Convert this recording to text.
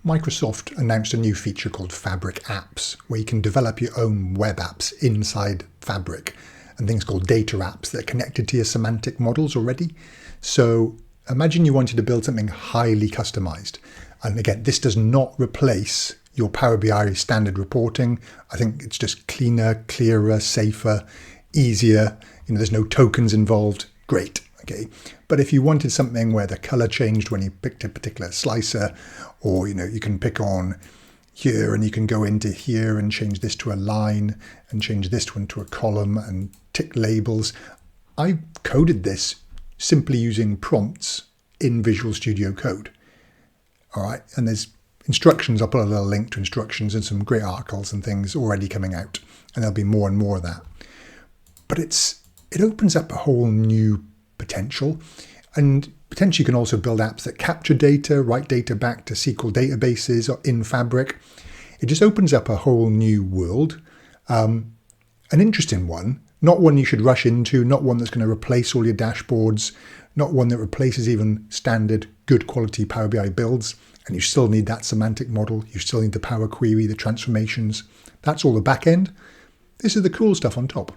Microsoft announced a new feature called Fabric Apps, where you can develop your own web apps inside Fabric, and things called data apps that are connected to your semantic models already. So imagine you wanted to build something highly customized. And again, this does not replace your Power BI standard reporting. I think it's just cleaner, clearer, safer, easier. There's no tokens involved. Great. Okay. But if you wanted something where the color changed when you picked a particular slicer, or you can pick on here and you can go into here and change this to a line and change this one to a column and tick labels. I coded this simply using prompts in Visual Studio Code. All right. And there's instructions. I'll put a little link to instructions and some great articles and things already coming out. And there'll be more and more of that. But it opens up a whole new potential, and potentially you can also build apps that capture data, write data back to SQL databases or in Fabric. It just opens up a whole new world, an interesting one, not one you should rush into, not one that's going to replace all your dashboards, not one that replaces even standard good quality Power BI builds, and you still need that semantic model, you still need the Power Query, the transformations. That's all the back end. This is the cool stuff on top.